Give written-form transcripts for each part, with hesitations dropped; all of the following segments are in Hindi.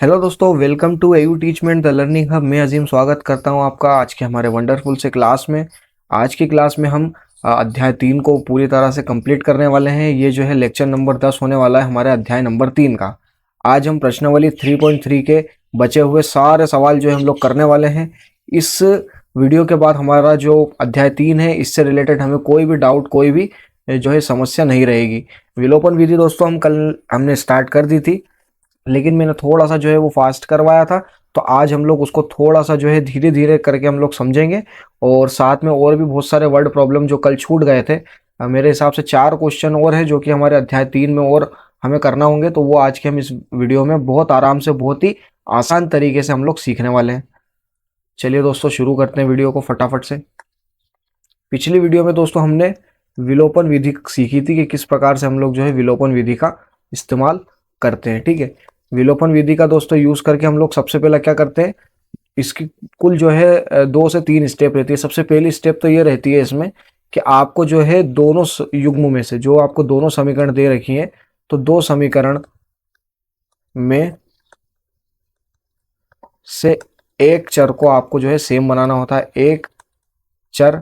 हेलो दोस्तों, welcome to AU teachment the learning hub. मैं अजीम स्वागत करता हूं आपका आज के हमारे वंडरफुल से क्लास में। आज की क्लास में हम अध्याय 3 को पूरी तरह से कंप्लीट करने वाले हैं। ये जो है लेक्चर नंबर 10 होने वाला है हमारे अध्याय नंबर 3 का। आज हम प्रश्नावली 3.3 के बचे हुए सारे सवाल जो है हम लोग करने वाले हैं। इस वीडियो के बाद हमारा जो अध्याय 3 है इससे रिलेटेड हमें कोई भी डाउट, कोई भी जो है समस्या नहीं रहेगी। विलोपन विधि दोस्तों हमने स्टार्ट कर दी थी, लेकिन मैंने थोड़ा सा जो है वो फास्ट करवाया था। तो आज हम लोग उसको थोड़ा सा जो है धीरे धीरे करके हम लोग समझेंगे। और साथ में और भी बहुत सारे वर्ड प्रॉब्लम जो कल छूट गए थे, मेरे हिसाब से 4 क्वेश्चन और है जो कि हमारे अध्याय 3 में और हमें करना होंगे। तो वो आज के हम इस वीडियो में बहुत आराम से, बहुत ही आसान तरीके से हम लोग सीखने वाले हैं। चलिए दोस्तों, शुरू करते हैं वीडियो को फटाफट से। पिछली वीडियो में दोस्तों हमने विलोपन विधि सीखी थी कि किस प्रकार से हम लोग जो है विलोपन विधि का इस्तेमाल करते हैं। ठीक है, विलोपन विधि का दोस्तों यूज करके हम लोग सबसे पहले क्या करते हैं, इसकी कुल जो है 2 से 3 स्टेप रहती है। सबसे पहली स्टेप तो ये रहती है इसमें कि आपको जो है दोनों युग्मों में से जो आपको दोनों समीकरण दे रखी हैं, तो 2 समीकरण में से एक चर को आपको जो है सेम बनाना होता है। एक चर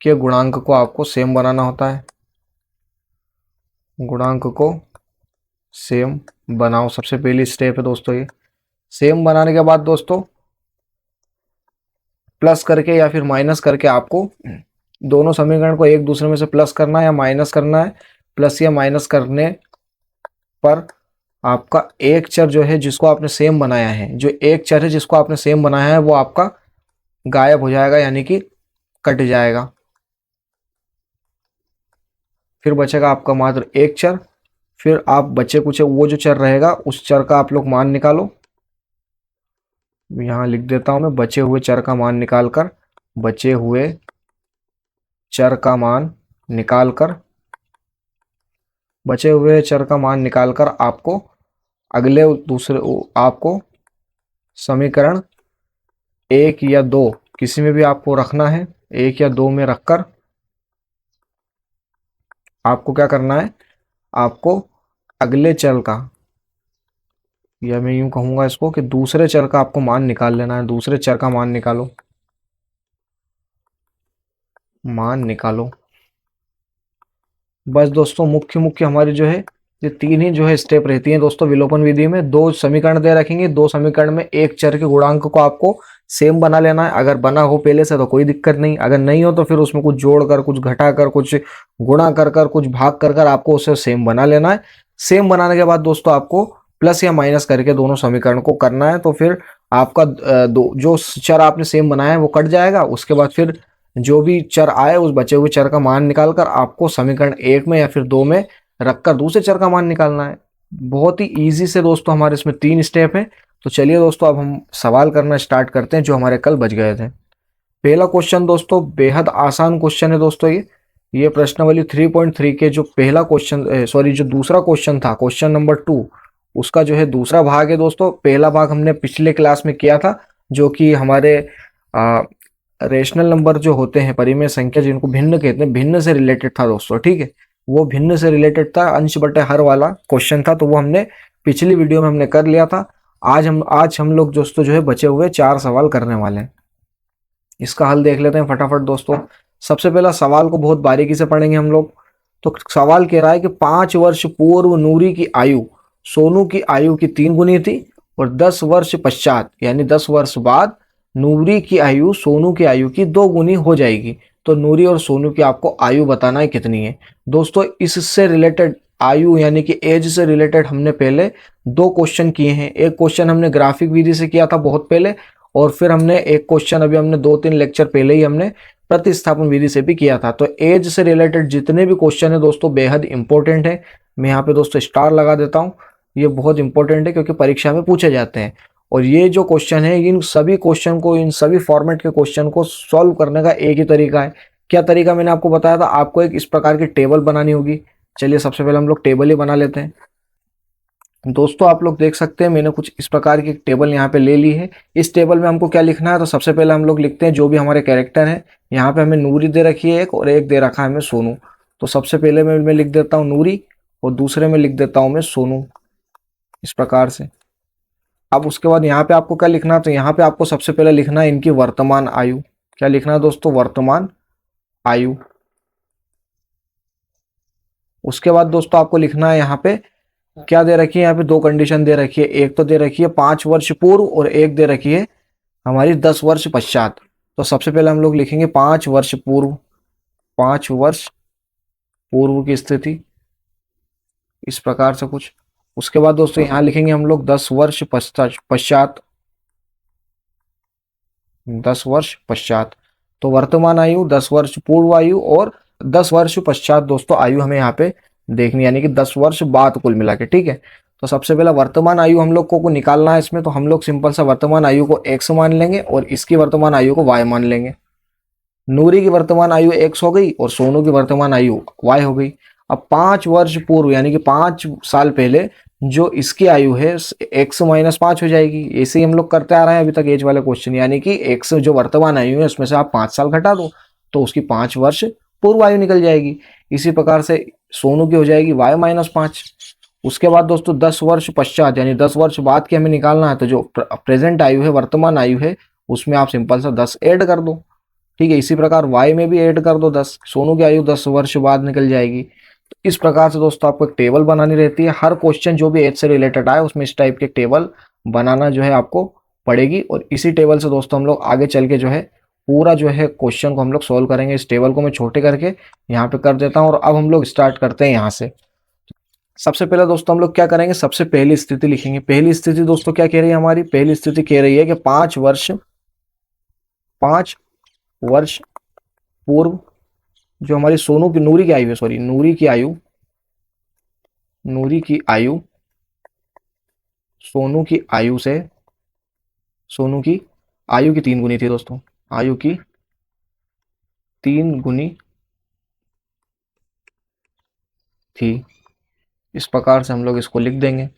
के गुणांक को आपको सेम बनाना होता है। गुणांक को सेम बनाओ, सबसे पहली स्टेप है दोस्तों ये। सेम बनाने के बाद दोस्तों प्लस करके या फिर माइनस करके आपको दोनों समीकरण को एक दूसरे में से प्लस करना है या माइनस करना है। प्लस या माइनस करने पर आपका एक चर जो है जिसको आपने सेम बनाया है, जो एक चर है जिसको आपने सेम बनाया है, वो आपका गायब हो जाएगा, यानी कि कट जाएगा। फिर बचेगा आपका मात्र एक चर। फिर आप बचे कुछ वो जो चर रहेगा उस चर का आप लोग मान निकालो। यहां लिख देता हूं मैं, बचे हुए चर का मान निकालकर, बचे हुए चर का मान निकालकर, बचे हुए चर का मान निकालकर आपको अगले दूसरे आपको समीकरण 1 या 2 किसी में भी आपको रखना है। 1 या 2 में रखकर आपको क्या करना है, आपको अगले चर का, या मैं यूं कहूंगा इसको कि दूसरे चर का आपको मान निकाल लेना है। दूसरे चर का मान निकालो, मान निकालो। बस दोस्तों, मुख्य मुख्य हमारी जो है ये 3 ही जो है स्टेप रहती हैं दोस्तों विलोपन विधि में। 2 समीकरण दे रखेंगे, 2 समीकरण में एक चर के गुणांक को आपको सेम बना लेना है। अगर बना हो पहले से तो कोई दिक्कत नहीं, अगर नहीं हो तो फिर उसमें कुछ जोड़कर, कुछ घटाकर, कुछ गुणा कर कर, कुछ भाग कर कर आपको उसे सेम बना लेना है। सेम बनाने के बाद दोस्तों आपको प्लस या माइनस करके दोनों समीकरण को करना है। तो फिर आपका जो चर आपने सेम बनाया है वो कट जाएगा। उसके बाद फिर जो भी चर आए उस बचे हुए चर का मान निकालकर आपको समीकरण 1 में या फिर 2 में रखकर दूसरे चर का मान निकालना है। बहुत ही इजी से दोस्तों हमारे इसमें 3 स्टेप हैं। तो चलिए दोस्तों, अब हम सवाल करना स्टार्ट करते हैं जो हमारे कल बच गए थे। पहला क्वेश्चन दोस्तों बेहद आसान क्वेश्चन है दोस्तों। ये प्रश्नावली 3.3 के जो पहला क्वेश्चन, सॉरी, जो दूसरा क्वेश्चन था, क्वेश्चन नंबर 2, उसका जो है दूसरा भाग है दोस्तों। पहला भाग हमने पिछले क्लास में किया था, जो कि हमारे रेशनल नंबर जो होते हैं, परिमेय संख्या जिनको भिन्न कहते हैं, भिन्न से रिलेटेड था दोस्तों। ठीक है, वो भिन्न से रिलेटेड था, अंश बटे हर वाला क्वेश्चन था। तो वो हमने पिछली वीडियो में हमने कर लिया था। आज हम लोग दोस्तों जो है बचे हुए 4 सवाल करने वाले हैं। इसका हल देख लेते हैं फटाफट दोस्तों। सबसे पहला सवाल को बहुत बारीकी से पढ़ेंगे हम लोग। तो सवाल कह रहा है कि 5 वर्ष पूर्व नूरी की आयु सोनू की आयु की 3 गुनी थी, और 10 वर्ष पश्चात यानी 10 वर्ष बाद नूरी की आयु सोनू की आयु की 2 गुनी हो जाएगी। तो नूरी और सोनू की आपको आयु बताना है कितनी है। दोस्तों इससे रिलेटेड, आयु यानी कि एज से रिलेटेड, हमने पहले 2 क्वेश्चन किए हैं। एक क्वेश्चन हमने ग्राफिक विधि से किया था बहुत पहले, और फिर हमने एक क्वेश्चन अभी हमने 2-3 लेक्चर पहले ही हमने प्रतिस्थापन विधि से भी किया था। तो एज से रिलेटेड जितने भी क्वेश्चन है दोस्तों बेहद इंपॉर्टेंट है। मैं यहाँ पे दोस्तों स्टार लगा देता हूँ, ये बहुत इंपॉर्टेंट है क्योंकि परीक्षा में पूछे जाते हैं। और ये जो क्वेश्चन है, इन सभी क्वेश्चन को, इन सभी फॉर्मेट के क्वेश्चन को सॉल्व करने का एक ही तरीका है। क्या तरीका मैंने आपको बताया था, आपको एक इस प्रकार की टेबल बनानी होगी। चलिए सबसे पहले हम लोग टेबल ही बना लेते हैं। दोस्तों आप लोग देख सकते हैं मैंने कुछ इस प्रकार की टेबल यहाँ पे ले ली है। इस टेबल में हमको क्या लिखना है, तो सबसे पहले हम लोग लिखते हैं जो भी हमारे कैरेक्टर हैं। यहाँ पे हमें नूरी दे रखी है एक, और एक दे रखा है हमें सोनू। तो सबसे पहले मैं लिख देता हूँ नूरी, और दूसरे में लिख देता हूँ मैं सोनू, इस प्रकार से। अब उसके बाद यहाँ पे आपको क्या लिखना है, तो यहाँ पे आपको सबसे पहले लिखना है इनकी वर्तमान आयु। क्या लिखना है दोस्तों? वर्तमान आयु। उसके बाद दोस्तों आपको लिखना है यहाँ पे क्या दे रखी है, यहाँ पे दो कंडीशन दे रखी है। एक तो दे रखी है 5 वर्ष पूर्व और एक दे रखी है हमारी 10 वर्ष पश्चात। तो सबसे पहले हम लोग लिखेंगे 5 वर्ष पूर्व, 5 वर्ष पूर्व की स्थिति, इस प्रकार से कुछ। उसके बाद दोस्तों यहाँ लिखेंगे हम लोग 10 वर्ष पश्चात, 10 वर्ष पश्चात। तो वर्तमान आयु, 10 वर्ष पूर्व आयु और 10 वर्ष पश्चात दोस्तों आयु हमें यहाँ पे देखनी, यानी कि 10 वर्ष बाद कुल मिला के। ठीक है, तो सबसे पहला वर्तमान आयु हम लोग को निकालना है इसमें। तो हम लोग सिंपल सा वर्तमान आयु को x मान लेंगे और इसकी वर्तमान आयु को y मान लेंगे। नूरी की वर्तमान आयु x हो गई और सोनू की वर्तमान आयु y हो गई। अब 5 वर्ष पूर्व यानी कि 5 साल पहले जो इसकी आयु है x माइनस 5 हो जाएगी। ऐसे ही हम लोग करते आ रहे हैं अभी तक एज वाले क्वेश्चन, यानी कि x जो वर्तमान आयु है उसमें से आप 5 साल घटा दो तो उसकी 5 वर्ष पूर्व आयु निकल जाएगी। इसी प्रकार से सोनू की हो जाएगी y माइनस 5। उसके बाद दोस्तों 10 वर्ष पश्चात यानी 10 वर्ष बाद की हमें निकालना है। तो जो प्रेजेंट आयु है, वर्तमान आयु है, उसमें आप सिंपल सा 10 ऐड कर दो। ठीक है, इसी प्रकार y में भी ऐड कर दो 10। सोनू की आयु 10 वर्ष बाद निकल जाएगी। तो इस प्रकार से दोस्तों आपको एक टेबल बनानी रहती है। हर क्वेश्चन जो भी एज से रिलेटेड आए उसमें इस टाइप के टेबल बनाना जो है आपको पड़ेगी। और इसी टेबल से दोस्तों हम लोग आगे चल के जो है पूरा जो है क्वेश्चन को हम लोग सोल्व करेंगे। इस टेबल को मैं छोटे करके यहाँ पे कर देता हूँ और अब हम लोग स्टार्ट करते हैं यहाँ से। सबसे पहले दोस्तों हम लोग क्या करेंगे, सबसे पहली स्थिति लिखेंगे। पहली स्थिति दोस्तों क्या कह रही है हमारी? पहली स्थिति कह रही है कि 5 वर्ष पूर्व जो हमारी सोनू की नूरी की आयु है, सॉरी नूरी की आयु सोनू की आयु से, सोनू की आयु की 3 गुनी थी दोस्तों, आयु की 3 गुनी थी। इस प्रकार से हम लोग इसको लिख देंगे,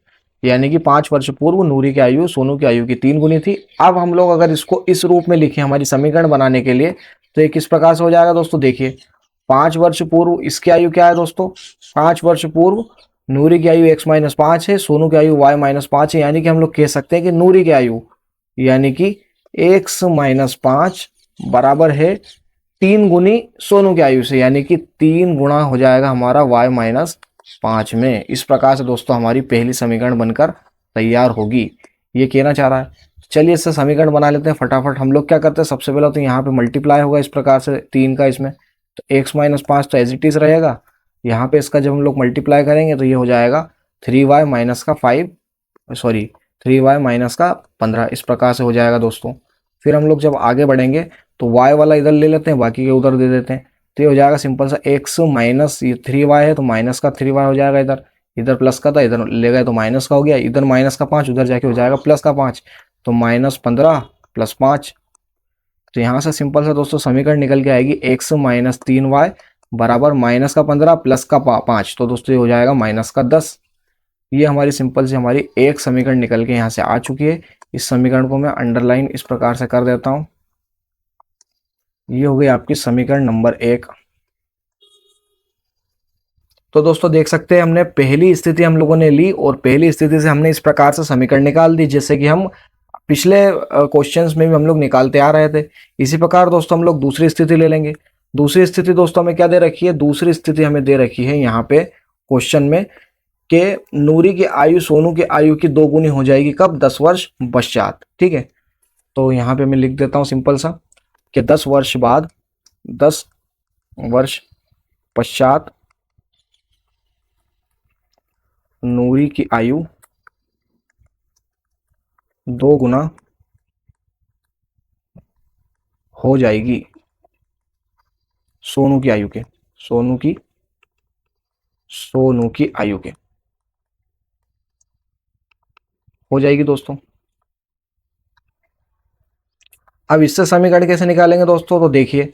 यानी कि 5 वर्ष पूर्व नूरी की आयु सोनू की आयु की 3 गुनी थी। अब हम लोग अगर इसको इस रूप में लिखें हमारी समीकरण बनाने के लिए तो ये किस प्रकार से हो जाएगा दोस्तों? देखिए 5 वर्ष पूर्व इसकी आयु क्या है दोस्तों? 5 वर्ष पूर्व नूरी की आयु x माइनस 5 है, सोनू की आयु y माइनस 5 है। यानी कि हम लोग कह सकते हैं कि नूरी की आयु यानी कि x माइनस 5 बराबर है 3 गुनी सोनू की आयु से, यानी कि 3 गुणा हो जाएगा हमारा y माइनस 5 में। इस प्रकार से दोस्तों हमारी पहली समीकरण बनकर तैयार होगी, ये कहना चाह रहा है। चलिए इससे समीकरण बना लेते हैं फटाफट। हम लोग क्या करते हैं, सबसे पहले तो यहाँ पे मल्टीप्लाई होगा इस प्रकार से 3 का इसमें, तो x माइनस 5 तो एज इट इज रहेगा। यहाँ पे इसका जब हम लोग मल्टीप्लाई करेंगे तो ये हो जाएगा 3y माइनस का 5, सॉरी 3y माइनस का 15, इस प्रकार से हो जाएगा दोस्तों। फिर हम लोग जब आगे बढ़ेंगे तो y वाला इधर ले लेते हैं, बाकी के उधर दे देते हैं। तो ये हो जाएगा सिंपल सा x माइनस, ये 3y है तो माइनस का 3y हो जाएगा, इधर इधर प्लस का था इधर ले गए तो माइनस का हो गया, इधर माइनस का 5 उधर जाके हो जाएगा प्लस का 5, तो माइनस 15 प्लस 5। तो यहाँ से सिंपल सा दोस्तों समीकरण निकल के आएगी x माइनस 3y बराबर माइनस का 15 प्लस का 5। तो दोस्तों ये हो जाएगा माइनस का 10। ये हमारी सिंपल सी हमारी एक समीकरण निकल के यहाँ से आ चुकी है। इस समीकरण को मैं अंडरलाइन इस प्रकार से कर देता हूँ। ये हो गई आपकी समीकरण नंबर 1। तो दोस्तों देख सकते हैं हमने पहली स्थिति हम लोगों ने ली और पहली स्थिति से हमने इस प्रकार से समीकरण निकाल दी, जैसे कि हम पिछले क्वेश्चंस में भी हम लोग निकालते आ रहे थे। इसी प्रकार दोस्तों हम लोग दूसरी स्थिति ले लेंगे। दूसरी स्थिति दोस्तों हमें क्या दे रखी है? दूसरी स्थिति हमें दे रखी है यहाँ पे क्वेश्चन में कि नूरी की आयु सोनू की आयु की 2 गुनी हो जाएगी, कब? 10 वर्ष पश्चात। ठीक है, तो यहाँ पे मैं लिख देता हूँ सिंपल सा कि 10 वर्ष बाद, 10 वर्ष पश्चात नूरी की आयु 2 गुना हो जाएगी सोनू की आयु के, सोनू की आयु के हो जाएगी दोस्तों। अब इससे समीकरण कैसे निकालेंगे दोस्तों? तो देखिए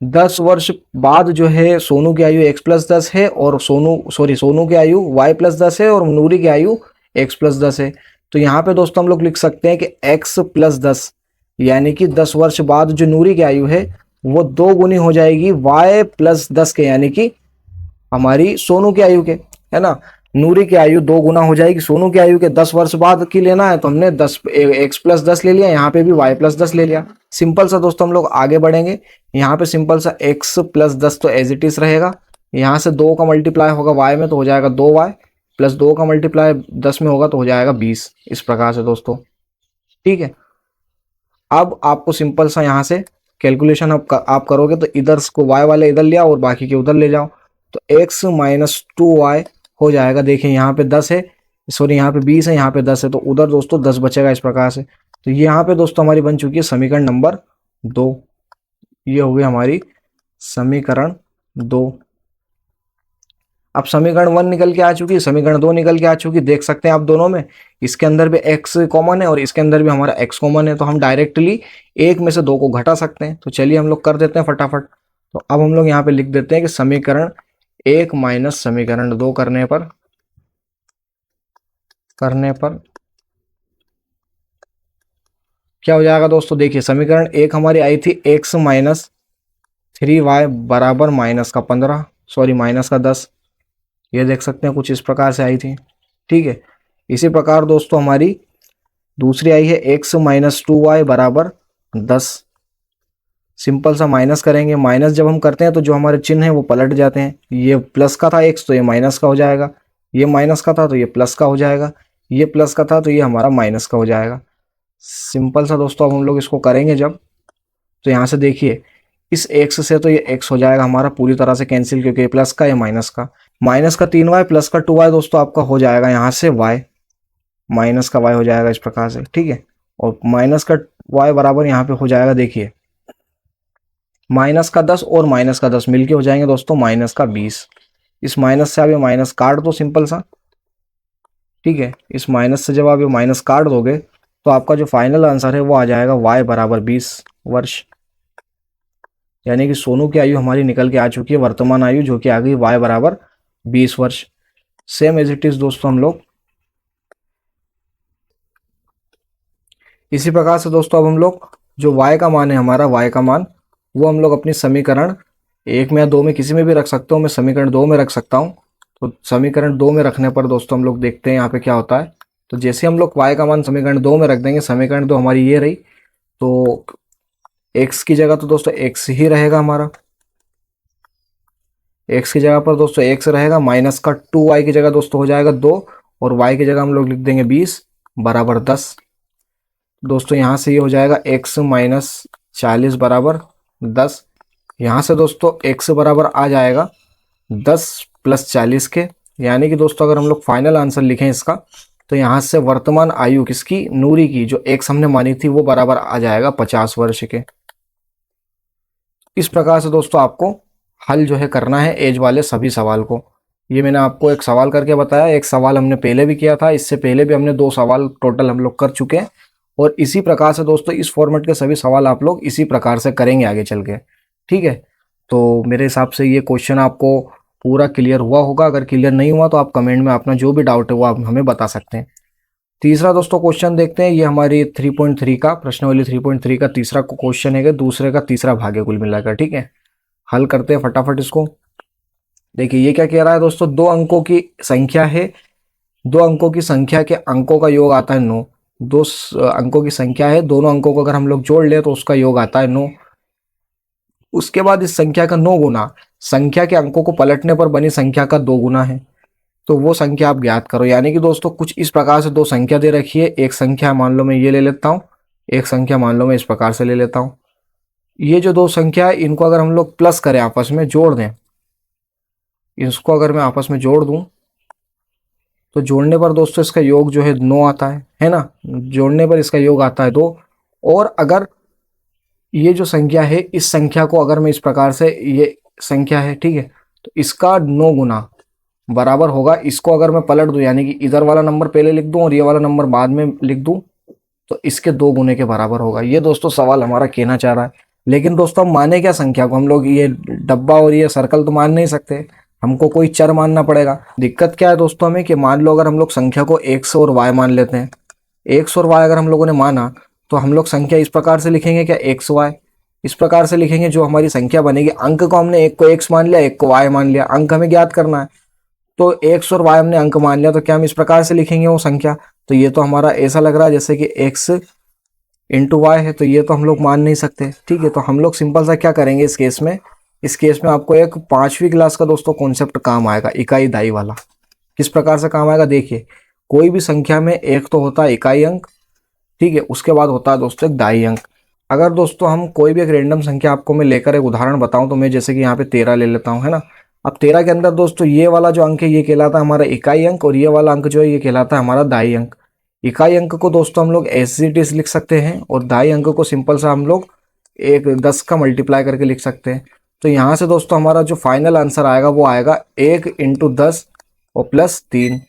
10 वर्ष बाद जो है सोनू की आयु x प्लस 10 है और सोनू की आयु y प्लस 10 है और नूरी की आयु x प्लस 10 है। तो यहाँ पे दोस्तों हम लोग लिख सकते हैं कि x प्लस 10 यानी कि 10 वर्ष बाद जो नूरी की आयु है वो 2 गुनी हो जाएगी y प्लस 10 के, यानी कि हमारी सोनू की आयु के, है ना। नूरी की आयु 2 गुना हो जाएगी। सोनू की आयु के 10 वर्ष बाद की लेना है तो हमने 10 x प्लस 10 ले लिया, यहाँ पे भी y प्लस 10 ले लिया। सिंपल सा दोस्तों हम लोग आगे बढ़ेंगे। यहाँ पे सिंपल सा x प्लस 10 तो एज इट इज रहेगा। यहाँ से 2 का मल्टीप्लाई होगा y में तो हो जाएगा 2y, प्लस 2 का मल्टीप्लाई 10 में होगा तो हो जाएगा 20। इस प्रकार से दोस्तों, ठीक है। अब आपको सिंपल सा यहाँ से कैलकुलेशन आप करोगे तो इधर को y वाले इधर लिया और बाकी के उधर ले जाओ, तो x माइनस 2y हो जाएगा। देखिए यहाँ पे 10 है, सॉरी यहाँ पे 20 है, यहाँ पे 10 है, तो उधर दोस्तों 10 बचेगा इस प्रकार से। तो ये यहाँ पे दोस्तों हमारी बन चुकी है समीकरण नंबर 2। ये हो गई हमारी समीकरण 2। अब समीकरण 1 निकल के आ चुकी है, समीकरण 2 निकल के आ चुकी है। देख सकते हैं आप दोनों में, इसके अंदर भी x कॉमन है और इसके अंदर भी हमारा x कॉमन है, तो हम डायरेक्टली एक में से 2 को घटा सकते हैं। तो चलिए हम लोग कर देते हैं फटाफट। तो अब हम लोग यहाँ पे लिख देते हैं कि समीकरण 1 माइनस समीकरण 2 करने पर क्या हो जाएगा दोस्तों। देखिए समीकरण 1 हमारी आई थी x माइनस 3y बराबर माइनस का 15, सॉरी माइनस का 10। ये देख सकते हैं कुछ इस प्रकार से आई थी, ठीक है। इसी प्रकार दोस्तों हमारी दूसरी आई है x माइनस 2y बराबर 10। सिंपल सा माइनस करेंगे, माइनस जब हम करते हैं तो जो हमारे चिन्ह है वो पलट जाते हैं। ये प्लस का था x तो ये माइनस का हो जाएगा, ये माइनस का था तो ये प्लस का हो जाएगा, ये प्लस का था तो ये हमारा माइनस का हो जाएगा। सिंपल सा दोस्तों अब हम लोग इसको करेंगे जब, तो यहाँ से देखिए इस x से तो ये x हो जाएगा हमारा पूरी तरह से कैंसिल, क्योंकि प्लस का या माइनस का 3y प्लस का 2y दोस्तों आपका हो जाएगा यहाँ से y, माइनस का y हो जाएगा इस प्रकार से, ठीक है। और माइनस का y बराबर यहाँ पे हो जाएगा, देखिए माइनस का 10 और माइनस का 10 मिलके हो जाएंगे दोस्तों माइनस का 20। इस माइनस से आप ये माइनस काट दो सिंपल सा, ठीक है। इस माइनस से जब आप ये माइनस काट दोगे तो आपका जो फाइनल आंसर है वो आ जाएगा y बराबर 20 वर्ष। यानी कि सोनू की आयु हमारी निकल के आ चुकी है वर्तमान आयु, जो कि आ गई y बराबर 20 वर्ष। सेम एज इट इज दोस्तों हम लोग इसी प्रकार से दोस्तों अब हम लोग जो y का मान है हमारा, y का मान वो हम लोग अपनी समीकरण 1 में या 2 में किसी में भी रख सकते हो। मैं समीकरण 2 में रख सकता हूँ। तो समीकरण 2 में रखने पर दोस्तों हम लोग देखते हैं यहाँ पे क्या होता है। तो जैसे हम लोग y का मान समीकरण 2 में रख देंगे, समीकरण 2 हमारी ये रही, तो x की जगह तो दोस्तों x ही रहेगा हमारा, x की जगह पर दोस्तों x रहेगा, माइनस का 2y की जगह दोस्तों हो जाएगा 2, और y की जगह हम लोग लिख देंगे 20 बराबर 10। दोस्तों यहाँ से ये हो जाएगा x माइनस 40 बराबर 10। यहाँ से दोस्तों x बराबर आ जाएगा 10 प्लस 40 के, यानी कि दोस्तों अगर हम लोग फाइनल आंसर लिखें इसका, तो यहाँ से वर्तमान आयु किसकी, नूरी की, जो x हमने मानी थी वो बराबर आ जाएगा 50 वर्ष के। इस प्रकार से दोस्तों आपको हल जो है करना है एज वाले सभी सवाल को। ये मैंने आपको एक सवाल करके बताया, एक सवाल हमने पहले भी किया था, इससे पहले भी हमने 2 सवाल टोटल हम लोग कर चुके हैं। और इसी प्रकार से दोस्तों इस फॉर्मेट के सभी सवाल आप लोग इसी प्रकार से करेंगे आगे चल के, ठीक है। तो मेरे हिसाब से ये क्वेश्चन आपको पूरा क्लियर हुआ होगा। अगर क्लियर नहीं हुआ तो आप कमेंट में अपना जो भी डाउट है वो आप हमें बता सकते हैं। तीसरा दोस्तों क्वेश्चन देखते हैं। ये हमारी 3.3 का प्रश्नावली 3.3 का तीसरा क्वेश्चन है, दूसरे का तीसरा भाग है कुल मिलाकर, ठीक है। हल करते हैं फटाफट इसको। देखिए ये क्या कह रहा है दोस्तों, 2 अंकों की संख्या है, 2 अंकों की संख्या के अंकों का योग आता है 9। 2 अंकों की संख्या है, दोनों अंकों को अगर हम लोग जोड़ ले तो उसका योग आता है 9। उसके बाद इस संख्या का 9 गुना संख्या के अंकों को पलटने पर बनी संख्या का 2 गुना है, तो वो संख्या आप ज्ञात करो। यानी कि दोस्तों कुछ इस प्रकार से 2 संख्या दे रखी है, एक संख्या मान लो मैं ये ले लेता हूँ, एक संख्या मान लो मैं इस प्रकार से ले लेता हूँ। ये जो 2 संख्या है इनको अगर हम लोग प्लस करें, आपस में जोड़ दें, इसको अगर मैं आपस में जोड़ दूं तो जोड़ने पर दोस्तों इसका योग जो है 9 आता है ना, जोड़ने पर इसका योग आता है 2। और अगर ये जो संख्या है, इस संख्या को अगर मैं इस प्रकार से, ये संख्या है ठीक है, तो इसका 9 गुना बराबर होगा, इसको अगर मैं पलट दूं यानी कि इधर वाला नंबर पहले लिख दूं और ये वाला नंबर बाद में लिख दूं, तो इसके 2 गुने के बराबर होगा। ये दोस्तों सवाल हमारा कहना चाह रहा है। लेकिन दोस्तों हम माने क्या संख्या को, हम लोग ये डब्बा और ये सर्कल तो मान नहीं सकते, हमको कोई चर मानना पड़ेगा। दिक्कत क्या है दोस्तों हमें, कि मान लो अगर हम लोग संख्या को x और y मान लेते हैं, x और y अगर हम लोगों ने माना तो हम लोग संख्या इस प्रकार से लिखेंगे, क्या x y इस प्रकार से लिखेंगे। जो हमारी संख्या बनेगी, अंक को हमने एक को x मान लिया, एक को y मान लिया, अंक हमें ज्ञात करना है। तो एक्स और वाई हमने अंक मान लिया, तो क्या हम इस प्रकार से लिखेंगे वो संख्या? तो ये तो हमारा ऐसा लग रहा है जैसे कि एक्स इंटू वाई है, तो ये तो हम लोग मान नहीं सकते। ठीक है, तो हम लोग सिंपल सा क्या करेंगे इस केस में, इस केस में आपको एक 5वीं क्लास का दोस्तों कॉन्सेप्ट काम आएगा, इकाई दाई वाला। किस प्रकार से काम आएगा? देखिए, कोई भी संख्या में एक तो होता है इकाई अंक, ठीक है, उसके बाद होता है दोस्तों एक दाई अंक। अगर दोस्तों हम कोई भी एक रैंडम संख्या आपको मैं लेकर एक उदाहरण बताऊं, तो मैं जैसे कि यहाँ पे 13 ले लेता हूं, है ना। अब 13 के अंदर दोस्तों ये वाला जो अंक है ये कहलाता है हमारा इकाई अंक, और ये वाला अंक जो है ये कहलाता है हमारा दाई अंक। इकाई अंक को दोस्तों हम लोग एज इट इज लिख सकते हैं, और दाई अंक को सिंपल सा हम लोग एक 10 का मल्टीप्लाई करके लिख सकते हैं। तो यहाँ से दोस्तों हमारा जो फाइनल आंसर आएगा वो आएगा 1 इंटू 10 और प्लस 3।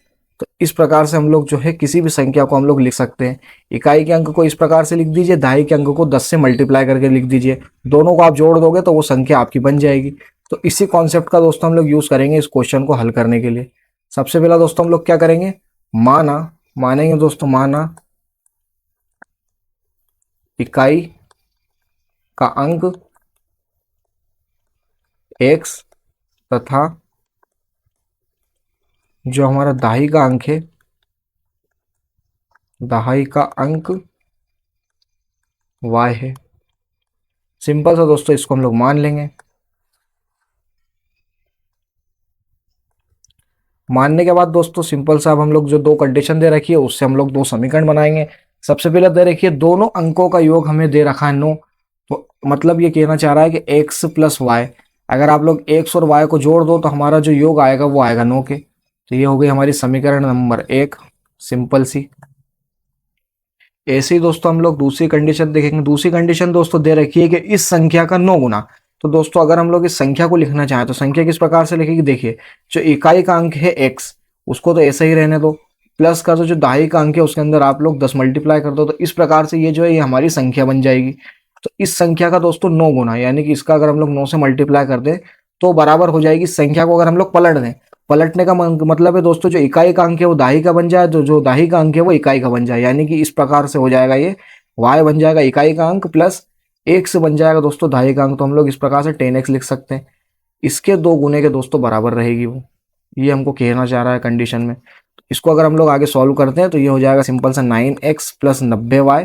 तो इस प्रकार से हम लोग जो है किसी भी संख्या को हम लोग लिख सकते हैं। इकाई के अंक को इस प्रकार से लिख दीजिए, दहाई के अंक को 10 से मल्टीप्लाई करके लिख दीजिए, दोनों को आप जोड़ दोगे तो वो संख्या आपकी बन जाएगी। तो इसी कॉन्सेप्ट का दोस्तों हम लोग यूज करेंगे इस क्वेश्चन को हल करने के लिए। सबसे पहला दोस्तों हम लोग क्या करेंगे, मानेंगे दोस्तों, माना इकाई का अंक x तथा जो हमारा दहाई का अंक है, दहाई का अंक y है। सिंपल सा दोस्तों इसको हम लोग मान लेंगे। मानने के बाद दोस्तों सिंपल सा अब हम लोग जो दो कंडीशन दे रखी है उससे हम लोग दो समीकरण बनाएंगे। सबसे पहले दे रखिए दोनों अंकों का योग हमें दे रखा है 9, तो मतलब ये कहना चाह रहा है कि x प्लस वाई, अगर आप लोग x और y को जोड़ दो तो हमारा जो योग आएगा वो आएगा 9 के। तो ये हो गई हमारी समीकरण नंबर 1, सिंपल सी। ऐसे ही दोस्तों हम लोग दूसरी कंडीशन देखेंगे। दूसरी कंडीशन दोस्तों दे रखी है कि इस संख्या का 9 गुना। तो दोस्तों अगर हम लोग इस संख्या को लिखना चाहें तो संख्या किस प्रकार से लिखेगी, देखिए जो इकाई का अंक है x उसको तो ऐसे ही रहने दो, प्लस कर दो जो दहाई का अंक है उसके अंदर आप लोग 10 मल्टीप्लाई कर दो, तो इस प्रकार से ये जो है ये हमारी संख्या बन जाएगी। तो इस संख्या का दोस्तों 9 गुना, यानी कि इसका अगर हम लोग 9 से मल्टीप्लाई कर दें तो बराबर हो जाएगी संख्या को। अगर हम लोग पलट दें, पलटने का मतलब है दोस्तों जो इकाई का अंक है वो दाही का बन जाए, जो दाही का अंक है वो इकाई का बन जाए, यानी कि इस प्रकार से हो जाएगा ये y बन जाएगा इकाई का अंक प्लस x बन जाएगा दोस्तों दाही का अंक। तो हम लोग इस प्रकार से 10x लिख सकते हैं, इसके दो गुने के दोस्तों बराबर रहेगी वो, ये हमको कहना चाह रहा है कंडीशन में। इसको अगर हम लोग आगे सॉल्व करते हैं तो ये हो जाएगा सिंपल सा 9x प्लस 90y,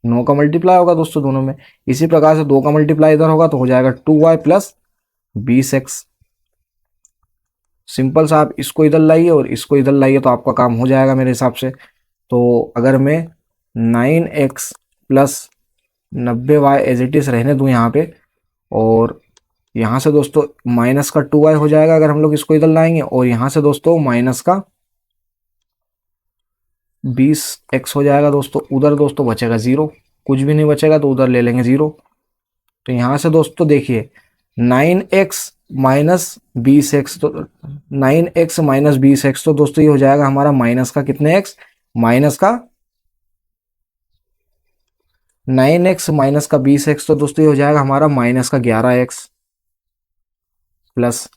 9 का मल्टीप्लाई होगा दोस्तों दोनों में, इसी प्रकार से 2 का मल्टीप्लाई इधर होगा तो हो जाएगा 2y प्लस 20x। सिंपल सा आप इसको इधर लाइए और इसको इधर लाइए तो आपका काम हो जाएगा मेरे हिसाब से। तो अगर मैं 9x plus 90y as it is रहने दूं यहाँ पे, और यहाँ से दोस्तों माइनस का 2y हो जाएगा अगर हम लोग इसको इधर लाएंगे, और यहाँ से दोस्तों माइनस का 20x हो जाएगा दोस्तों। उधर दोस्तों बचेगा 0, कुछ भी नहीं बचेगा तो उधर ले लेंगे 0। तो यहाँ से दोस्तों देखिए 9x माइनस 20x, तो 9x माइनस 20x, तो दोस्तों ये हो जाएगा हमारा माइनस का कितने x, माइनस का 9x माइनस का 20x, तो दोस्तों ये हो जाएगा हमारा माइनस का 11x प्लस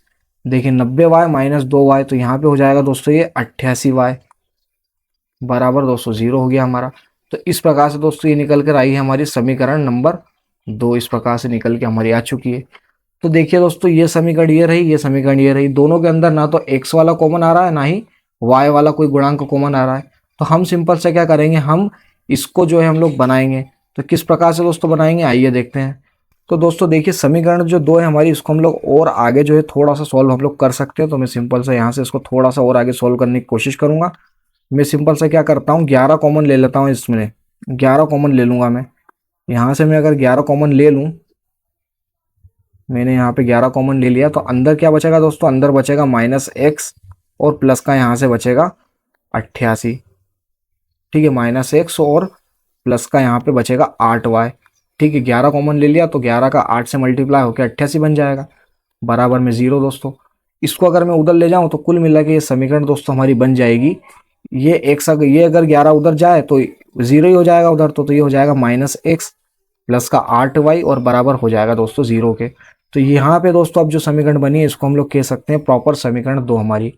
देखिए 90y माइनस 2y, तो यहाँ पे हो जाएगा दोस्तों ये 88y बराबर दोस्तों 0 हो गया हमारा। तो इस प्रकार से दोस्तों ये निकल कर आई है हमारी समीकरण नंबर 2, इस प्रकार से निकल के हमारी आ चुकी है। तो देखिए दोस्तों ये समीकरण ये रही, ये समीकरण ये रही, दोनों के अंदर ना तो x वाला कॉमन आ रहा है ना ही y वाला कोई गुणांक कॉमन आ रहा है। तो हम सिंपल से क्या करेंगे, हम इसको जो है हम लोग बनाएंगे। तो किस प्रकार से दोस्तों बनाएंगे आइए देखते हैं। तो दोस्तों देखिए समीकरण जो 2 है हमारी, इसको हम लोग और आगे जो है थोड़ा सा सॉल्व हम लोग कर सकते हैं। तो मैं सिंपल से यहाँ से इसको थोड़ा सा और आगे सॉल्व करने की कोशिश करूंगा। मैं सिंपल से क्या करता हूँ 11 कॉमन ले लेता हूँ, इसमें 11 कॉमन ले लूंगा मैं। यहाँ से मैं अगर 11 कॉमन ले लूँ, मैंने यहाँ पे 11 कॉमन ले लिया, तो अंदर क्या बचेगा दोस्तों, अंदर बचेगा माइनस x और प्लस का यहाँ से बचेगा 88। ठीक है, माइनस x और प्लस का यहाँ पे बचेगा 8y। ठीक है, 11 कॉमन ले लिया तो 11 का 8 से मल्टीप्लाई होकर 88 बन जाएगा बराबर में 0 दोस्तों। इसको अगर मैं उधर ले जाऊँ तो कुल मिला के ये समीकरण दोस्तों हमारी बन जाएगी, ये x ये अगर 11 उधर जाए तो 0 ही हो जाएगा उधर, तो ये हो जाएगा माइनस x प्लस का 8y और बराबर हो जाएगा दोस्तों 0 के। तो यहाँ पे दोस्तों अब जो समीकरण बनी है इसको हम लोग कह सकते हैं प्रॉपर समीकरण 2 हमारी।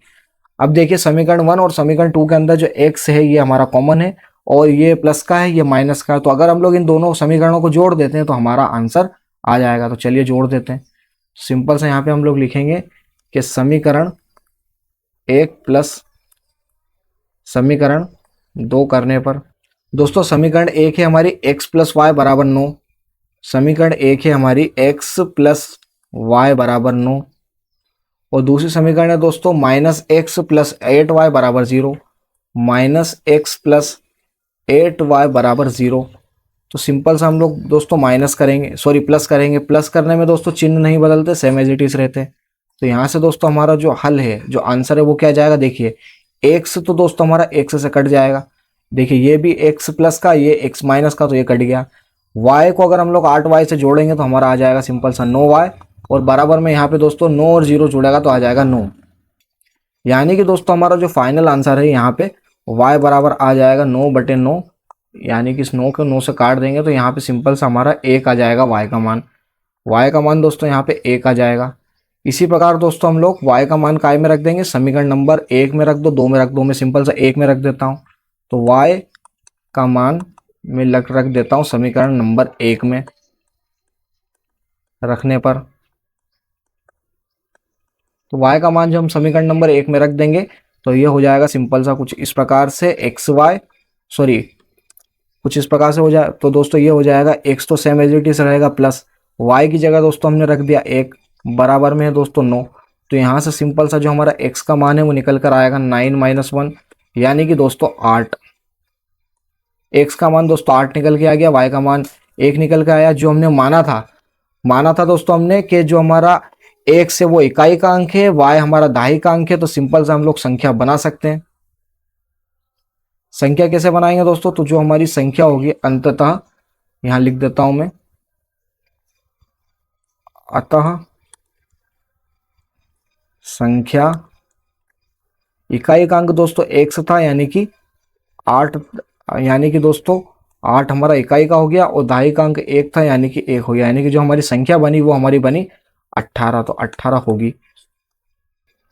अब देखिए समीकरण 1 और समीकरण 2 के अंदर जो x है ये हमारा कॉमन है, और ये प्लस का है ये माइनस का है। तो अगर हम लोग इन दोनों समीकरणों को जोड़ देते हैं तो हमारा आंसर आ जाएगा। तो चलिए जोड़ देते हैं। सिंपल से यहाँ पे हम लोग लिखेंगे कि समीकरण 1 प्लस समीकरण 2 करने पर दोस्तों समीकरण 1 है हमारी x प्लस वाई बराबर 9। समीकरण 1 है हमारी x प्लस वाई बराबर 9 और दूसरी समीकरण है दोस्तों माइनस एक्स प्लस 8y बराबर 0। माइनस एक्स प्लस 8y बराबर 0। तो सिंपल सा हम लोग दोस्तों माइनस करेंगे, सॉरी प्लस करेंगे। प्लस करने में दोस्तों चिन्ह नहीं बदलते, सेम एज इट इज रहते। तो यहाँ से दोस्तों हमारा जो हल है, जो आंसर है वो क्या जाएगा, देखिए एक्स तो दोस्तों हमारा एक्स से कट जाएगा। देखिए ये भी एक्स प्लस का, ये एक्स माइनस का, तो ये कट गया। वाई को अगर हम लोग 8y से जोड़ेंगे तो हमारा आ जाएगा सिंपल सा 9y और बराबर में यहाँ पे दोस्तों 9 और 0 जुड़ेगा तो आ जाएगा 9। यानी कि दोस्तों हमारा जो फाइनल आंसर है यहाँ पे y बराबर आ जाएगा 9/9। यानी कि इस 9 को 9 से काट देंगे तो यहाँ पे सिंपल सा हमारा 1 आ जाएगा y का मान। y का मान दोस्तों यहाँ पे 1 आ जाएगा। इसी प्रकार दोस्तों हम लोग y का मान काय में रख देंगे, समीकरण नंबर 1 में रख दो, 2 में रख दो, मैं सिंपल सा 1 में रख देता हूँ। तो y का मान मैं रख देता हूँ समीकरण नंबर 1 में रखने पर। तो y का मान जो हम समीकरण नंबर 1 में रख देंगे तो ये हो जाएगा सिंपल सा कुछ इस प्रकार से कुछ इस प्रकार से हो जाए। तो दोस्तों ये हो जाएगा x तो सेम एज इट इज रहेगा प्लस y की जगह दोस्तों हमने रख दिया 1 बराबर में है दोस्तों 9। तो यहाँ से सिंपल सा जो हमारा x का मान है वो निकल कर आएगा 9 - 1 यानी कि दोस्तों 8। x का मान दोस्तों 8 निकल के आ गया, y का मान 1 निकल के आया। जो हमने माना था दोस्तों हमने कि जो हमारा x है वो इकाई का अंक है, y हमारा दहाई का अंक है। तो सिंपल से हम लोग संख्या बना सकते हैं। संख्या कैसे बनाएंगे दोस्तों, तो जो हमारी संख्या होगी अंततः, यहां लिख देता हूं मैं, अतः संख्या इकाई का अंक दोस्तों x था यानी कि 8, यानी कि दोस्तों 8 हमारा इकाई का हो गया और दहाई का अंक 1 था यानी कि 1 हो गया। यानी कि जो हमारी संख्या बनी वो हमारी बनी 18, तो 18 होगी।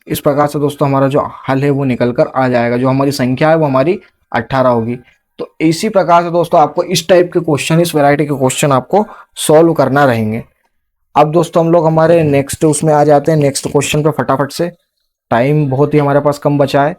इस प्रकार से दोस्तों हमारा जो हल है वो निकल कर आ जाएगा। जो हमारी संख्या है वो हमारी 18 होगी। तो इसी प्रकार से दोस्तों आपको इस टाइप के क्वेश्चन, इस वैरायटी के क्वेश्चन आपको सॉल्व करना रहेंगे। अब दोस्तों हम लोग हमारे नेक्स्ट उसमें आ जाते हैं, नेक्स्ट क्वेश्चन पे फटाफट से। टाइम बहुत ही हमारे पास कम बचा है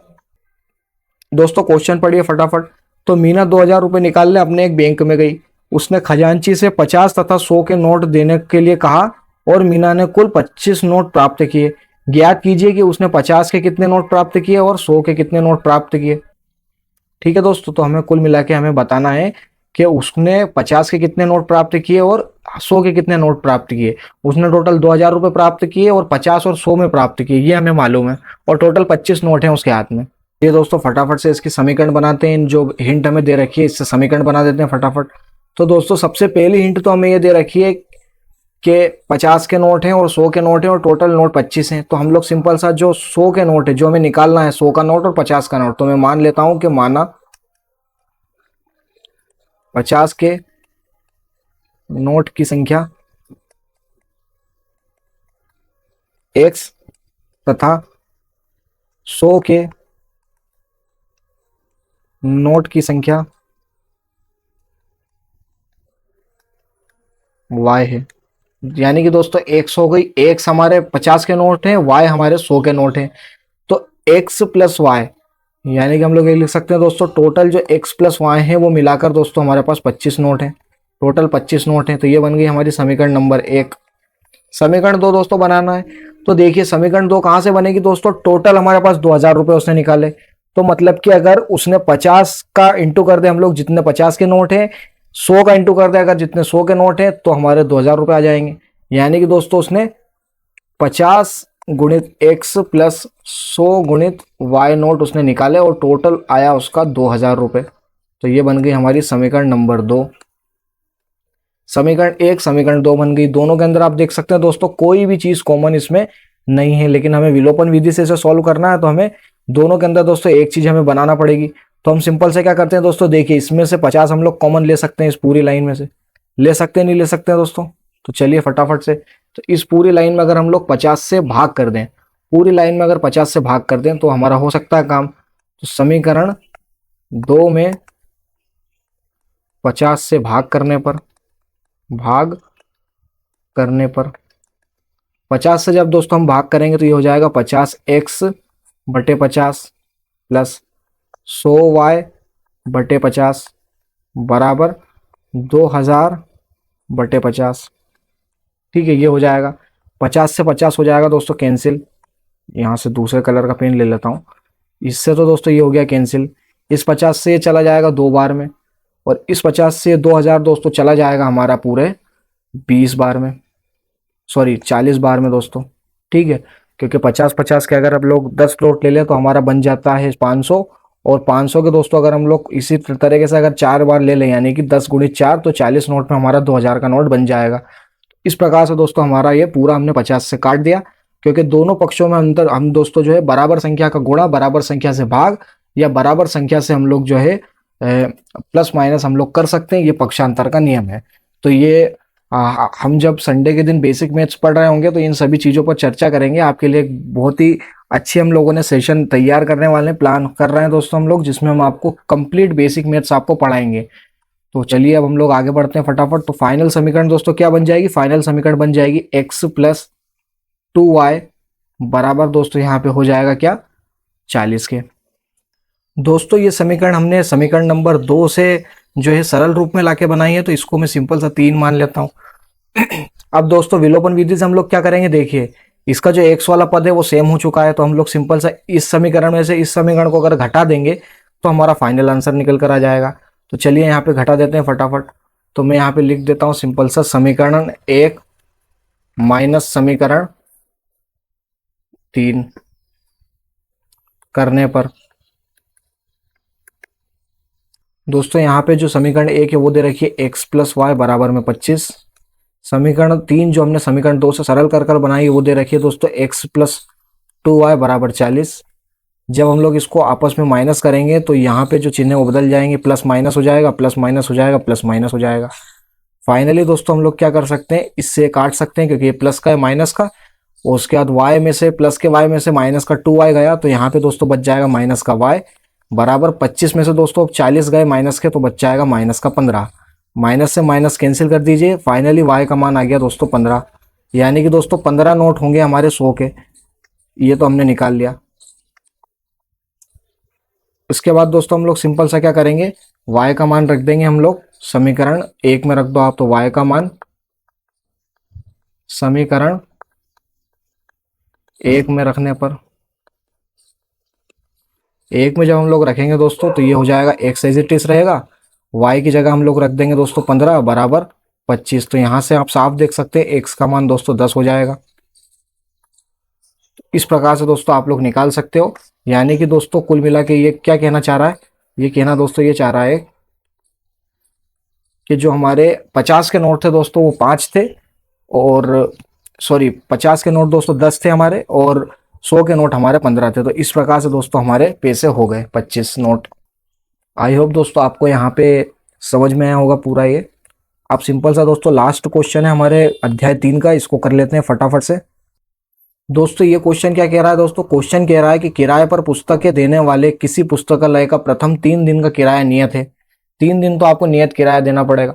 दोस्तों। क्वेश्चन पढ़िए फटाफट। तो मीना 2000 रुपये निकालने अपने एक बैंक में गई। उसने खजांची से 50 तथा 100 के नोट देने के लिए कहा और मीना ने कुल 25 नोट प्राप्त किए। ज्ञात कीजिए कि उसने 50 के कितने नोट प्राप्त किए और 100 के कितने नोट प्राप्त किए। ठीक है दोस्तों, तो हमें कुल मिला के हमें बताना है कि उसने 50 के कितने नोट प्राप्त किए और 100 के कितने नोट प्राप्त किए। उसने टोटल 2000 रुपये प्राप्त किए और 50 और 100 में प्राप्त किए, ये हमें मालूम है। और टोटल 25 नोट हैं उसके हाथ में। ये दोस्तों फटाफट से इसकी समीकरण बनाते हैं। जो हिंट हमें दे रखी है इससे समीकरण बना देते हैं फटाफट। तो दोस्तों सबसे पहली हिंट तो हमें ये दे रखी है कि 50 के नोट हैं और 100 के नोट हैं और टोटल नोट 25 हैं। तो हम लोग सिंपल सा जो 100 के नोट है, जो हमें निकालना है 100 का नोट और 50 का नोट, तो मैं मान लेता हूं कि माना 50 के नोट की संख्या x तथा 100 के नोट की संख्या y है। यानी कि दोस्तों x हो गई, x हमारे 50 के नोट हैं, y हमारे 100 के नोट हैं। तो x प्लस y, यानी कि हम लोग ये लिख सकते हैं दोस्तों टोटल जो x प्लस y है वो मिलाकर दोस्तों हमारे पास 25 नोट हैं। टोटल 25 नोट हैं। तो ये बन गई हमारी समीकरण नंबर 1। समीकरण 2 दोस्तों बनाना है। तो देखिए समीकरण 2 कहां से बनेगी दोस्तों, टोटल हमारे पास 2000 रुपये उसने निकाले। तो मतलब कि अगर उसने 50 का इंटू कर दे हम लोग, जितने 50 के नोट हैं, 100 का इंटू कर दे अगर जितने 100 के नोट हैं, तो हमारे 2000 रुपये आ जाएंगे। यानी कि दोस्तों उसने 50 गुणित x प्लस 100 गुणित y नोट उसने निकाले और टोटल आया उसका 2000 रुपये। तो ये बन गई हमारी समीकरण नंबर 2। समीकरण 1 समीकरण 2 बन गई। दोनों के अंदर आप देख सकते हैं दोस्तों कोई भी चीज कॉमन इसमें नहीं है, लेकिन हमें विलोपन विधि से इसे सॉल्व करना है। तो हमें दोनों के अंदर दोस्तों एक चीज हमें बनाना पड़ेगी। तो हम सिंपल से क्या करते हैं दोस्तों, देखिए इसमें से 50 हम लोग कॉमन ले सकते हैं, इस पूरी लाइन में से ले सकते हैं, नहीं ले सकते हैं दोस्तों। तो चलिए फटाफट से, तो इस पूरी लाइन में अगर हम लोग 50 से भाग कर दें, पूरी लाइन में अगर 50 से भाग कर दें तो हमारा हो सकता है काम। तो समीकरण 2 में 50 से भाग करने पर 50 से जब दोस्तों हम भाग करेंगे तो ये हो जाएगा 50x बटे 50 प्लस 100y बटे 50 बराबर 2000 बटे 50। ठीक है, ये हो जाएगा 50 से 50 हो जाएगा दोस्तों कैंसिल। यहाँ से दूसरे कलर का पेन ले लेता हूँ। इससे तो दोस्तों ये हो गया कैंसिल। इस 50 से ये चला जाएगा 2 बार में, और इस 50 से 2000 दोस्तों चला जाएगा हमारा पूरे 20 बार में, सॉरी 40 बार में दोस्तों। ठीक है, क्योंकि 50-50 के अगर हम लोग 10 नोट ले लें तो हमारा बन जाता है 500, और 500 के दोस्तों अगर हम लोग इसी तरीके से अगर 4 बार ले लें, यानी कि 10 गुणित 4, तो 40 नोट में हमारा 2000 का नोट बन जाएगा। इस प्रकार से दोस्तों हमारा ये पूरा हमने 50 से काट दिया, क्योंकि दोनों पक्षों में अंतर हम दोस्तों जो है बराबर संख्या का गुणा बराबर संख्या से भाग या बराबर संख्या से हम लोग जो है प्लस माइनस हम लोग कर सकते हैं, ये पक्षांतर का नियम है। तो ये हम जब संडे के दिन बेसिक मैथ्स पढ़ रहे होंगे तो इन सभी चीज़ों पर चर्चा करेंगे। आपके लिए एक बहुत ही अच्छी हम लोगों ने सेशन तैयार करने वाले प्लान कर रहे हैं दोस्तों हम लोग, जिसमें हम आपको कंप्लीट बेसिक मैथ्स आपको पढ़ाएंगे। तो चलिए अब हम लोग आगे बढ़ते हैं फटाफट। तो फाइनल समीकरण दोस्तों क्या बन जाएगी? फाइनल समीकरण बन जाएगी x प्लस 2y बराबर दोस्तों यहाँ पे हो जाएगा क्या? 40 के। दोस्तों ये समीकरण हमने समीकरण नंबर 2 से जो है सरल रूप में लाके बनाई है, तो इसको मैं सिंपल सा 3 मान लेता हूँ। अब दोस्तों विलोपन विधि से हम लोग क्या करेंगे, देखिए इसका जो x वाला पद है वो सेम हो चुका है, तो हम लोग सिंपल सा इस समीकरण में से इस समीकरण को अगर घटा देंगे तो हमारा फाइनल आंसर निकल कर आ जाएगा। तो चलिए यहाँ पे घटा देते हैं फटाफट। तो मैं यहाँ पे लिख देता हूँ सिंपल सा समीकरण 1 माइनस समीकरण 3 करने पर दोस्तों यहाँ पे जो समीकरण 1 है वो दे रखी है x प्लस वाई बराबर में 25। समीकरण 3 जो हमने समीकरण 2 से सरल कर कर बनाई है वो दे रखी है दोस्तों x प्लस 2y बराबर 40। जब हम लोग इसको आपस में माइनस करेंगे तो यहाँ पे जो चिन्ह है वो बदल जाएंगे, प्लस माइनस हो जाएगा, प्लस माइनस हो जाएगा, प्लस माइनस हो जाएगा। फाइनली दोस्तों हम लोग क्या कर सकते हैं, इससे काट सकते हैं क्योंकि ये प्लस का है माइनस का, और उसके बाद y में से प्लस के y में से माइनस का 2y गया, तो यहाँ पे दोस्तों बच जाएगा माइनस का y बराबर 25 में से दोस्तों 40 गए माइनस के, तो बच जाएगा माइनस का 15। माइनस से माइनस कैंसिल कर दीजिए, फाइनली y का मान आ गया दोस्तों 15, यानी कि दोस्तों 15 नोट होंगे हमारे 100 के। ये तो हमने निकाल लिया। उसके बाद दोस्तों हम लोग सिंपल सा क्या करेंगे, y का मान रख देंगे हम लोग समीकरण 1 में रख दो आप, तो y का मान समीकरण 1 में रखने पर 1 में जब हम लोग रखेंगे दोस्तों तो ये हो जाएगा x एज इट इज रहेगा, y की जगह हम लोग रख देंगे दोस्तों 15 बराबर 25। तो यहाँ से आप साफ देख सकते हैं x का मान दोस्तों 10 हो जाएगा। इस प्रकार से दोस्तों आप लोग निकाल सकते हो। यानी कि दोस्तों कुल मिला के ये क्या कहना चाह रहा है, ये कहना दोस्तों ये चाह रहा है कि जो हमारे 50 के नोट थे दोस्तों वो 5 थे, और सॉरी 50 के नोट दोस्तों 10 थे हमारे, और 100 के नोट हमारे 15 थे। तो इस प्रकार से दोस्तों हमारे पैसे हो गए 25 नोट। आई होप दोस्तों आपको यहाँ पे समझ में आया होगा पूरा ये। अब सिंपल सा दोस्तों लास्ट क्वेश्चन है हमारे अध्याय 3 का, इसको कर लेते हैं फटाफट से। दोस्तों ये क्वेश्चन क्या कह रहा है दोस्तों, क्वेश्चन कह रहा है कि किराए पर पुस्तकें देने वाले किसी पुस्तकालय का प्रथम 3 दिन का किराया नियत है। 3 दिन तो आपको नियत किराया देना पड़ेगा,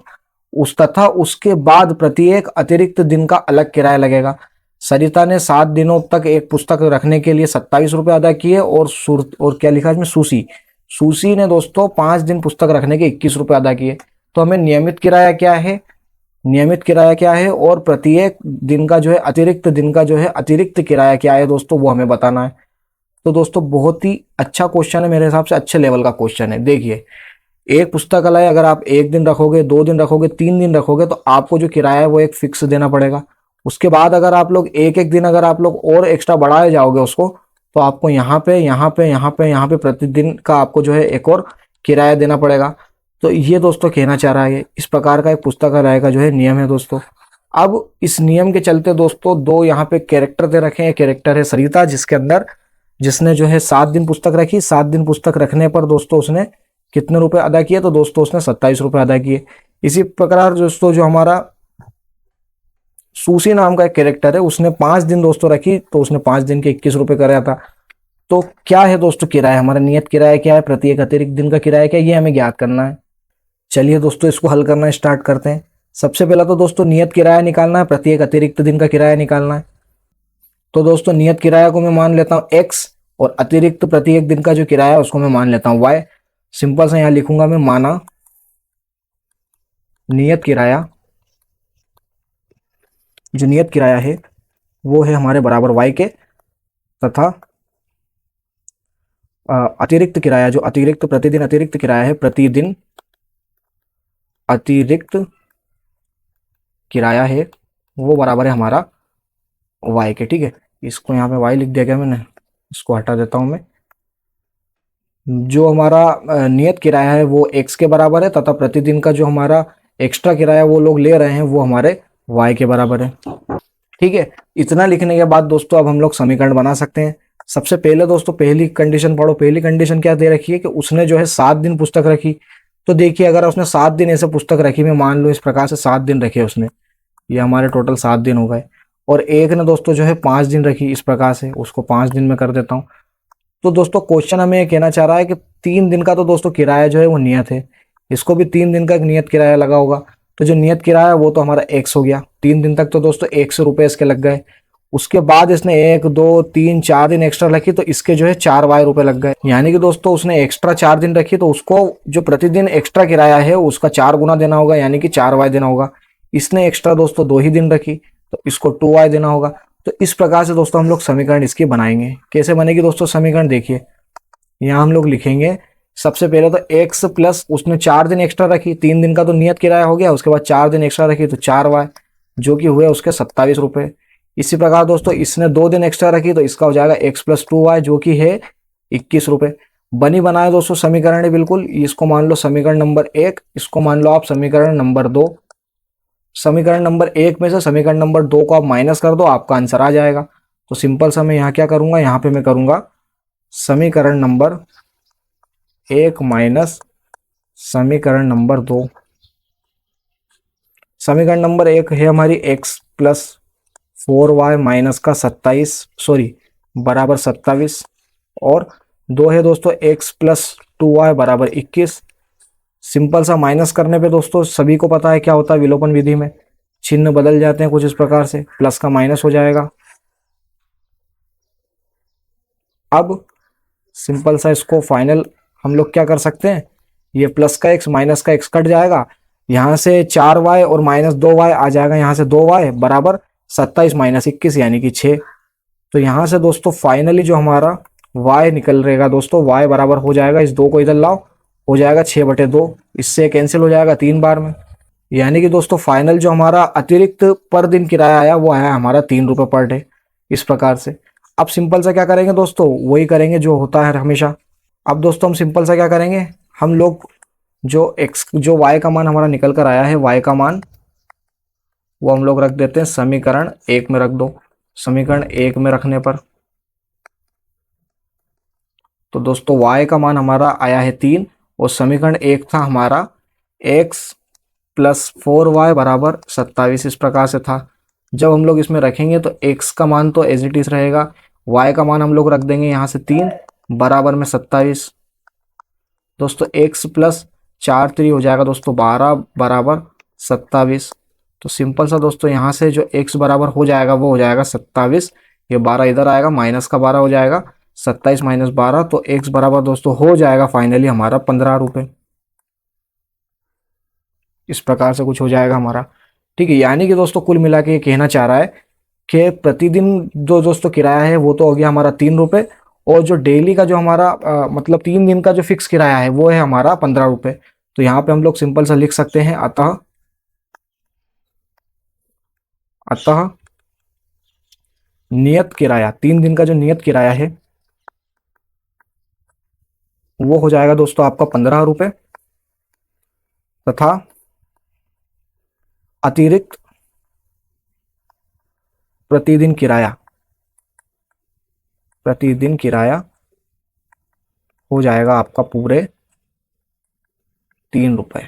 उस तथा उसके बाद प्रत्येक अतिरिक्त दिन का अलग किराया लगेगा। सरिता ने 7 दिनों तक एक पुस्तक रखने के लिए 27 रुपये अदा किए, और क्या लिखा है इसमें, सूसी ने दोस्तों 5 दिन पुस्तक रखने के 21 रुपये अदा किए। तो हमें नियमित किराया क्या है, और प्रत्येक दिन का जो है अतिरिक्त दिन का जो है अतिरिक्त किराया क्या है दोस्तों, वो हमें बताना है। तो दोस्तों बहुत ही अच्छा क्वेश्चन है, मेरे हिसाब से अच्छे लेवल का क्वेश्चन है। देखिए एक पुस्तकालय अगर आप 1 दिन रखोगे, 2 दिन रखोगे, 3 दिन रखोगे, तो आपको जो किराया है वो एक फिक्स देना पड़ेगा। उसके बाद अगर आप लोग एक एक दिन अगर आप लोग और एक्स्ट्रा बढ़ाए जाओगे उसको, तो आपको यहाँ पे प्रतिदिन का आपको जो है एक और किराया देना पड़ेगा। तो ये दोस्तों कहना चाह रहा है, इस प्रकार का एक पुस्तकालय का जो है नियम है दोस्तों। अब इस नियम के चलते दोस्तों 2 यहाँ पे कैरेक्टर दे रखे हैं। कैरेक्टर है सरिता, जिसने जो है 7 दिन पुस्तक रखी। 7 दिन पुस्तक रखने पर दोस्तों उसने कितने रुपए अदा किए, तो दोस्तों उसने 27 रुपये अदा किए। इसी प्रकार दोस्तों जो हमारा सूसी नाम का एक कैरेक्टर है, उसने 5 दिन दोस्तों रखी, तो उसने 5 दिन के 21 रुपये कराया था। तो क्या है दोस्तों किराया, हमारा नियत किराया क्या है, प्रत्येक अतिरिक्त दिन का किराया क्या है, ये हमें ज्ञात करना है। चलिए दोस्तों इसको हल करना स्टार्ट करते हैं। सबसे पहला तो दोस्तों नियत किराया निकालना है, प्रत्येक अतिरिक्त दिन का किराया निकालना है। तो दोस्तों नियत किराया को मैं मान लेता हूँ x, और अतिरिक्त प्रति एक दिन का जो किराया है उसको मैं मान लेता हूँ y। सिंपल सा यहाँ लिखूंगा मैं, माना नियत किराया, जो नियत किराया है वो है हमारे बराबर y के, तथा अतिरिक्त किराया, जो अतिरिक्त प्रतिदिन अतिरिक्त किराया है, प्रतिदिन अतिरिक्त किराया है वो बराबर है हमारा y के। ठीक है, इसको यहाँ पे y लिख दिया गया मैंने, इसको हटा देता हूँ मैं। जो हमारा नियत किराया है वो x के बराबर है, तथा प्रतिदिन का जो हमारा एक्स्ट्रा किराया वो लोग ले रहे हैं वो हमारे y के बराबर है। ठीक है, इतना लिखने के बाद दोस्तों अब हम लोग समीकरण बना सकते हैं। सबसे पहले दोस्तों पहली कंडीशन पढ़ो। पहली कंडीशन क्या दे रखी है कि उसने जो है 7 दिन पुस्तक रखी। तो देखिए अगर उसने 7 दिन ऐसे पुस्तक रखी, मैं मान लो इस प्रकार से 7 दिन रखे उसने, ये हमारे टोटल 7 दिन हो गए। और एक ने दोस्तों जो है 5 दिन रखी, इस प्रकार से उसको 5 दिन में कर देता हूँ। तो दोस्तों क्वेश्चन हमें ये कहना चाह रहा है कि 3 दिन का तो दोस्तों किराया जो है वो नियत है, इसको भी 3 दिन का एक नियत किराया लगा होगा। तो जो नियत किराया है वो तो हमारा x हो गया। 3 दिन तक तो दोस्तों 100 रुपये इसके लग गए। उसके बाद इसने 1 2 3 4 दिन एक्स्ट्रा रखी तो इसके जो है 4y रुपये लग गए। यानी कि दोस्तों उसने एक्स्ट्रा 4 दिन रखी तो उसको जो प्रतिदिन एक्स्ट्रा किराया है उसका 4 गुना देना होगा, यानी कि 4y देना होगा। इसने एक्स्ट्रा दोस्तों 2 ही दिन रखी तो इसको 2y देना होगा। तो इस प्रकार से दोस्तों हम लोग समीकरण इसकी बनाएंगे। कैसे बनेगी दोस्तों समीकरण, देखिए यहाँ हम लोग लिखेंगे सबसे पहले तो x प्लस उसने 4 दिन एक्स्ट्रा रखी, 3 दिन का तो नियत किराया हो गया, उसके बाद 4 दिन एक्स्ट्रा रखी तो 4y, जो कि हुए उसके 27 रुपये। इसी प्रकार दोस्तों इसने 2 दिन एक्स्ट्रा रखी तो इसका हो जाएगा x प्लस 2y, जो कि है 21 रुपये। बनी बनाए दोस्तों समीकरण है बिल्कुल। इसको मान लो समीकरण नंबर 1, इसको मान लो आप समीकरण नंबर 2। समीकरण नंबर 1 में से समीकरण नंबर 2 को आप माइनस कर दो, आपका आंसर आ जाएगा। तो सिंपल सा मैं यहाँ क्या करूंगा, यहाँ पे मैं करूंगा समीकरण नंबर 1 माइनस समीकरण नंबर 2। समीकरण नंबर 1 है हमारी x प्लस 4y माइनस का 27 बराबर 27, और 2 है दोस्तों x प्लस 2y बराबर 21। सिंपल सा माइनस करने पे दोस्तों सभी को पता है क्या होता है विलोपन विधि में, चिन्ह बदल जाते हैं कुछ इस प्रकार से, प्लस का माइनस हो जाएगा। अब सिंपल सा इसको फाइनल हम लोग क्या कर सकते हैं, ये प्लस का x माइनस का x कट जाएगा, यहाँ से 4y और माइनस 2y आ जाएगा, यहाँ से 2y बराबर 27 माइनस 21 यानी कि 6। तो यहाँ से दोस्तों फाइनली जो हमारा y निकल रहेगा दोस्तों, y बराबर हो जाएगा, इस 2 को इधर लाओ, हो जाएगा 6/2, इससे कैंसिल हो जाएगा 3 बार में। यानी कि दोस्तों फाइनल जो हमारा अतिरिक्त पर दिन किराया आया वो आया हमारा 3 रुपये पर डे, इस प्रकार से। अब सिंपल सा क्या करेंगे दोस्तों, वही करेंगे जो होता है हमेशा। अब दोस्तों हम सिंपल सा क्या करेंगे, हम लोग जो y का मान हमारा निकल कर आया है, y का मान वो हम लोग रख देते हैं समीकरण 1 में रख दो। समीकरण 1 में रखने पर तो दोस्तों y का मान हमारा आया है 3, और समीकरण 1 था हमारा x प्लस 4y बराबर 27, इस प्रकार से था। जब हम लोग इसमें रखेंगे तो x का मान तो एज इट इज रहेगा, y का मान हम लोग रख देंगे यहाँ से 3 बराबर में 27। दोस्तों x प्लस 4 3 हो जाएगा दोस्तों 12 बराबर 27। तो सिंपल सा दोस्तों यहाँ से जो x बराबर हो जाएगा वो हो जाएगा 27, ये 12 इधर आएगा, माइनस का 12 हो जाएगा, 27 माइनस 12, तो x बराबर दोस्तों हो जाएगा फाइनली हमारा 15 रुपये। इस प्रकार से कुछ हो जाएगा हमारा। ठीक है, यानी कि दोस्तों कुल मिला के ये कहना चाह रहा है कि प्रतिदिन जो दोस्तों किराया है वो तो हो गया हमारा 3 रुपये, और जो डेली का जो हमारा मतलब 3 दिन का जो फिक्स किराया है वो है हमारा 15 रुपये। तो यहाँ पे हम लोग सिंपल सा लिख सकते हैं, अतः नियत किराया, 3 दिन का जो नियत किराया है वो हो जाएगा दोस्तों आपका 15 रुपये, तथा अतिरिक्त प्रतिदिन किराया हो जाएगा आपका पूरे 3 रुपये।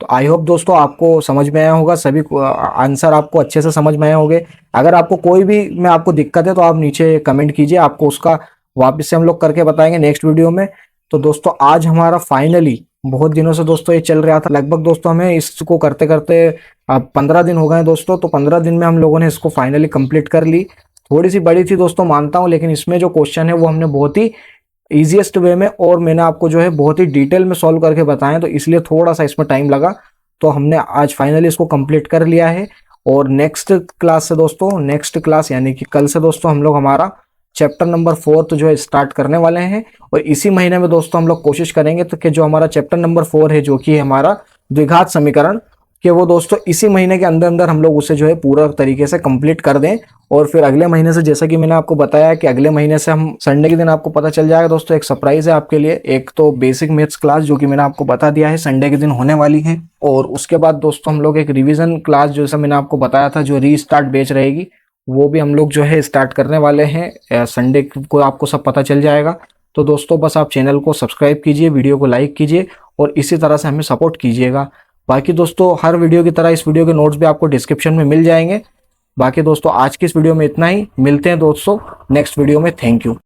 तो आई होप दोस्तों आपको समझ में आया होगा, सभी आंसर आपको अच्छे से समझ में आए होंगे। अगर आपको कोई भी में आपको दिक्कत है तो आप नीचे कमेंट कीजिए, आपको उसका वापस से हम लोग करके बताएंगे नेक्स्ट वीडियो में। तो दोस्तों आज हमारा फाइनली, बहुत दिनों से दोस्तों ये चल रहा था, लगभग दोस्तों हमें इसको करते करते 15 दिन हो गए दोस्तों। तो 15 दिन में हम लोगों ने इसको फाइनली कंप्लीट कर ली। थोड़ी सी बड़ी थी दोस्तों मानता हूँ, लेकिन इसमें जो क्वेश्चन है वो हमने बहुत ही ईजीएस्ट वे में और मैंने आपको जो है बहुत ही डिटेल में सॉल्व करके बताया, तो इसलिए थोड़ा सा इसमें टाइम लगा। तो हमने आज फाइनली इसको कंप्लीट कर लिया है। और नेक्स्ट क्लास से दोस्तों, नेक्स्ट क्लास यानी कि कल से दोस्तों हम लोग हमारा चैप्टर नंबर 4 जो है स्टार्ट करने वाले हैं। और इसी महीने में दोस्तों हम लोग कोशिश करेंगे तो कि जो हमारा चैप्टर नंबर 4 है, जो कि है हमारा द्विघात समीकरण, कि वो दोस्तों इसी महीने के अंदर अंदर हम लोग उसे जो है पूरा तरीके से कंप्लीट कर दें। और फिर अगले महीने से, जैसा कि मैंने आपको बताया कि अगले महीने से हम संडे के दिन आपको पता चल जाएगा दोस्तों, एक सरप्राइज है आपके लिए। एक तो बेसिक मैथ्स क्लास जो कि मैंने आपको बता दिया है संडे के दिन होने वाली है, और उसके बाद दोस्तों हम लोग एक रिवीजन क्लास जैसा मैंने आपको बताया था जो रीस्टार्ट बैच रहेगी, वो भी हम लोग जो है स्टार्ट करने वाले हैं। संडे को आपको सब पता चल जाएगा। तो दोस्तों बस आप चैनल को सब्सक्राइब कीजिए, वीडियो को लाइक कीजिए और इसी तरह से हमें सपोर्ट कीजिएगा। बाकी दोस्तों हर वीडियो की तरह इस वीडियो के नोट्स भी आपको डिस्क्रिप्शन में मिल जाएंगे। बाकी दोस्तों आज की इस वीडियो में इतना ही, मिलते हैं दोस्तों नेक्स्ट वीडियो में। Thank you.